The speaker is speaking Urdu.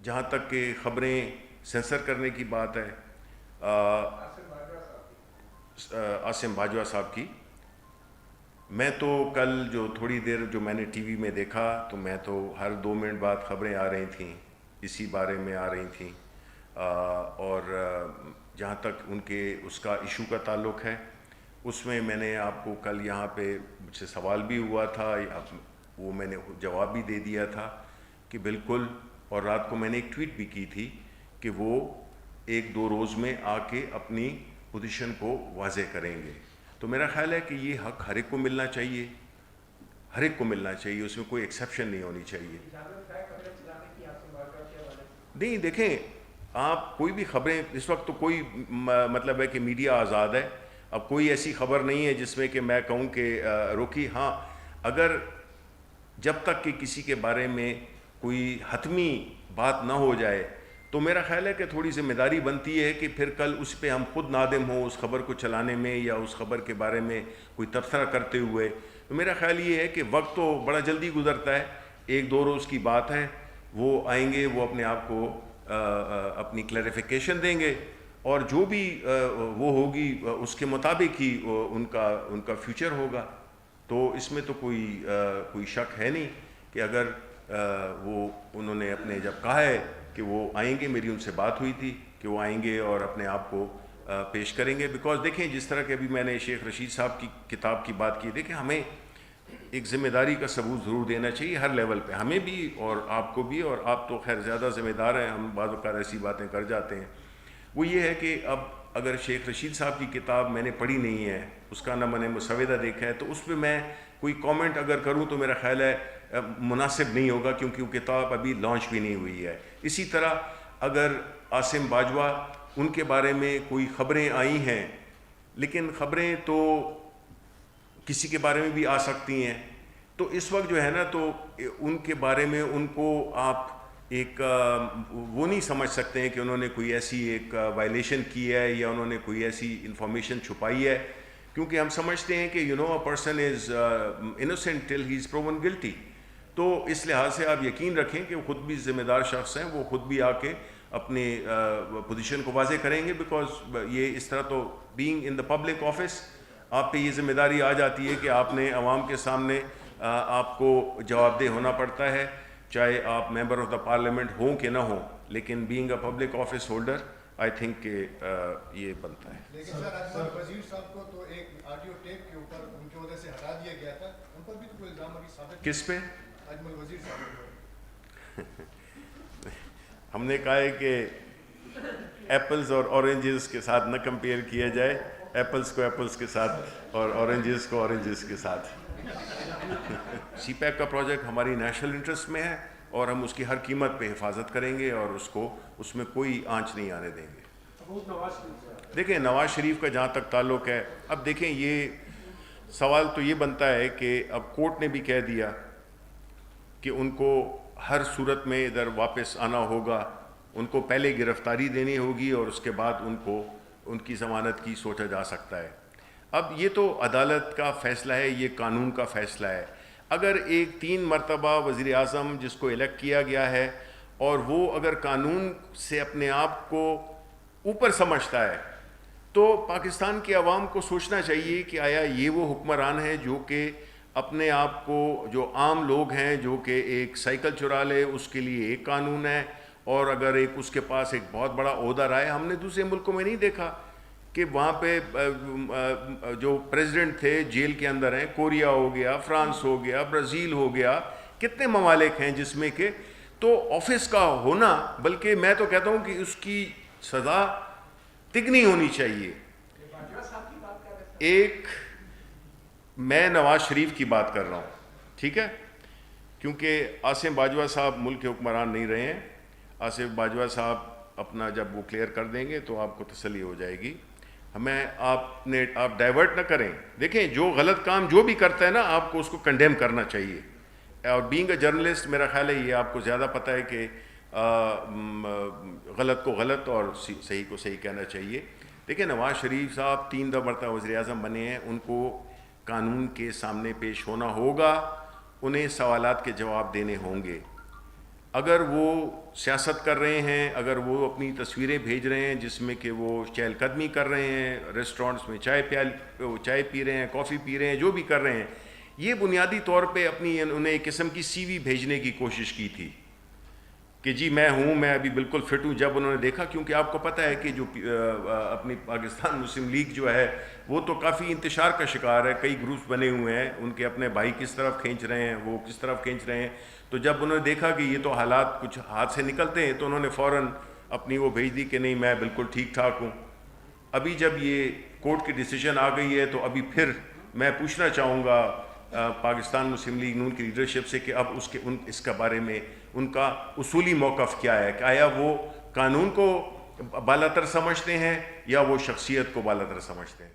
جہاں تک کہ خبریں سینسر کرنے کی بات ہے، عاصم باجوہ صاحب کی، میں تو کل جو تھوڑی دیر جو میں نے ٹی وی میں دیکھا تو میں تو ہر 2 منٹ بعد خبریں آ رہی تھیں، اسی بارے میں آ رہی تھیں، اور جہاں تک ان کے اس کا ایشو کا تعلق ہے، اس میں نے آپ کو کل یہاں پہ مجھ سے سوال بھی ہوا تھا، وہ میں نے جواب بھی دے دیا تھا کہ بالکل، اور رات کو میں نے ایک ٹویٹ بھی کی تھی کہ وہ 1-2 روز میں آ کے اپنی پوزیشن کو واضح کریں گے۔ تو میرا خیال ہے کہ یہ حق ہر ایک کو ملنا چاہیے، ہر ایک کو ملنا چاہیے، اس میں کوئی ایکسیپشن نہیں ہونی چاہیے۔ نہیں دیکھیں، آپ کوئی بھی خبریں، اس وقت تو کوئی مطلب ہے کہ میڈیا آزاد ہے، اب کوئی ایسی خبر نہیں ہے جس میں کہ میں کہوں کہ روکی۔ ہاں، اگر جب تک کہ کسی کے بارے میں کوئی حتمی بات نہ ہو جائے تو میرا خیال ہے کہ تھوڑی ذمہ داری بنتی ہے کہ پھر کل اس پہ ہم خود نادم ہوں اس خبر کو چلانے میں یا اس خبر کے بارے میں کوئی تبصرہ کرتے ہوئے۔ تو میرا خیال یہ ہے کہ وقت تو بڑا جلدی گزرتا ہے، 1-2 روز کی بات ہے، وہ آئیں گے، وہ اپنے آپ کو اپنی کلیریفیکیشن دیں گے، اور جو بھی وہ ہوگی اس کے مطابق ہی ان کا فیوچر ہوگا۔ تو اس میں تو کوئی شک ہے نہیں کہ اگر وہ انہوں نے اپنے جب کہا ہے کہ وہ آئیں گے، میری ان سے بات ہوئی تھی کہ وہ آئیں گے اور اپنے آپ کو پیش کریں گے، بیکاز دیکھیں جس طرح کہ ابھی میں نے شیخ رشید صاحب کی کتاب کی بات کی، دیکھیں ہمیں ایک ذمہ داری کا ثبوت ضرور دینا چاہیے ہر لیول پہ، ہمیں بھی اور آپ کو بھی، اور آپ تو خیر زیادہ ذمہ دار ہیں، ہم بعض اوقات ایسی باتیں کر جاتے ہیں۔ وہ یہ ہے کہ اب اگر شیخ رشید صاحب کی کتاب میں نے پڑھی نہیں ہے، اس کا نہ میں نے مسودہ دیکھا ہے، تو اس پہ میں کوئی کامنٹ اگر کروں تو میرا خیال ہے مناسب نہیں ہوگا، کیونکہ وہ کتاب ابھی لانچ بھی نہیں ہوئی ہے۔ اسی طرح اگر عاصم باجوہ، ان کے بارے میں کوئی خبریں آئی ہیں، لیکن خبریں تو کسی کے بارے میں بھی آ سکتی ہیں، تو اس وقت جو ہے نا تو ان کے بارے میں ان کو آپ ایک وہ نہیں سمجھ سکتے ہیں کہ انہوں نے کوئی ایسی ایک وائلیشن کی ہے یا انہوں نے کوئی ایسی انفارمیشن چھپائی ہے، کیونکہ ہم سمجھتے ہیں کہ a person is innocent till he is proven guilty. تو اس لحاظ سے آپ یقین رکھیں کہ وہ خود بھی ذمہ دار شخص ہیں، وہ خود بھی آ کے اپنے پوزیشن کو واضح کریں گے، بیکاز یہ اس طرح تو being in the public office آپ پہ یہ ذمہ داری آ جاتی ہے کہ آپ نے عوام کے سامنے آپ کو جواب دہ ہونا پڑتا ہے، چاہے آپ ممبر آف دا پارلیمنٹ ہوں کہ نہ ہوں، لیکن being a public office holder I think کہ یہ بنتا ہے۔ لیکن سر اجمل وزیر صاحب کو تو ایک آڈیو ٹیپ کے اوپر ان کی وجہ سے ہٹا دیا گیا تھا، ان پر بھی تو کوئی الزام ابھی ثابت کس پہ؟ اجمل وزیر صاحب کو۔ ہم نے کہا ہے کہ ایپلز اور اورنجز کے ساتھ نہ کمپیئر کیا جائے، ایپلز کو ایپلز کے ساتھ اور اورنجز کو اورنجز کے ساتھ۔ سی پیک کا پروجیکٹ ہماری نیشنل انٹرسٹ میں ہے اور ہم اس کی ہر قیمت پہ حفاظت کریں گے اور اس میں کوئی آنچ نہیں آنے دیں گے۔ دیکھیں نواز شریف کا جہاں تک تعلق ہے، اب دیکھیں یہ سوال تو یہ بنتا ہے کہ اب کورٹ نے بھی کہہ دیا کہ ان کو ہر صورت میں ادھر واپس آنا ہوگا، ان کو پہلے گرفتاری دینی ہوگی اور اس کے بعد ان کی ضمانت کی سوچا جا سکتا ہے۔ اب یہ تو عدالت کا فیصلہ ہے، یہ قانون کا فیصلہ ہے۔ اگر ایک 3 مرتبہ وزیر اعظم جس کو الیکٹ کیا گیا ہے اور وہ اگر قانون سے اپنے آپ کو اوپر سمجھتا ہے تو پاکستان کی عوام کو سوچنا چاہیے کہ آیا یہ وہ حکمران ہے جو کہ اپنے آپ کو، جو عام لوگ ہیں جو کہ ایک سائیکل چرا لے اس کے لیے ایک قانون ہے، اور اگر ایک اس کے پاس ایک بہت بڑا عہدہ رہا ہے۔ ہم نے دوسرے ملکوں میں نہیں دیکھا کہ وہاں پہ جو پریزیڈنٹ تھے جیل کے اندر ہیں، کوریا ہو گیا، فرانس ہو گیا، برازیل ہو گیا، کتنے ممالک ہیں جس میں کہ تو آفس کا ہونا، بلکہ میں تو کہتا ہوں کہ اس کی سزا تگنی ہونی چاہیے۔ ایک میں نواز شریف کی بات کر رہا ہوں، ٹھیک ہے، کیونکہ عاصم باجوہ صاحب ملک کے حکمران نہیں رہے ہیں۔ عاصم باجوہ صاحب اپنا جب وہ کلیئر کر دیں گے تو آپ کو تسلی ہو جائے گی۔ ہمیں آپ ڈائیورٹ نہ کریں۔ دیکھیں جو غلط کام جو بھی کرتا ہے نا، آپ کو اس کو کنڈیم کرنا چاہیے، اور بینگ اے جرنلسٹ میرا خیال ہے یہ آپ کو زیادہ پتہ ہے کہ غلط کو غلط اور صحیح کو صحیح کہنا چاہیے۔ دیکھیں نواز شریف صاحب 3 مرتبہ وزیر اعظم بنے ہیں، ان کو قانون کے سامنے پیش ہونا ہوگا، انہیں سوالات کے جواب دینے ہوں گے۔ اگر وہ سیاست کر رہے ہیں، اگر وہ اپنی تصویریں بھیج رہے ہیں جس میں کہ وہ چہل قدمی کر رہے ہیں، ریسٹورنٹس میں چائے پی رہے ہیں، کافی پی رہے ہیں، جو بھی کر رہے ہیں، یہ بنیادی طور پہ اپنی انہیں ایک قسم کی سی وی بھیجنے کی کوشش کی تھی کہ جی میں ہوں، میں ابھی بالکل فٹ ہوں. جب انہوں نے دیکھا، کیونکہ آپ کو پتہ ہے کہ جو اپنی پاکستان مسلم لیگ جو ہے وہ تو کافی انتشار کا شکار ہے، کئی گروپس بنے ہوئے ہیں، ان کے اپنے بھائی کس طرف کھینچ رہے ہیں، وہ کس طرف کھینچ رہے ہیں. تو جب انہوں نے دیکھا کہ یہ تو حالات کچھ ہاتھ سے نکلتے ہیں، تو انہوں نے فوراً اپنی وہ بھیج دی کہ نہیں میں بالکل ٹھیک ٹھاک ہوں. ابھی جب یہ کورٹ کی ڈیسیجن آ گئی ہے تو ابھی پھر میں پوچھنا چاہوں گا پاکستان مسلم لیگ نون کی لیڈرشپ سے کہ اب اس کا بارے میں ان کا اصولی موقف کیا ہے، کہ آیا وہ قانون کو بالاتر سمجھتے ہیں یا وہ شخصیت کو بالاتر سمجھتے ہیں.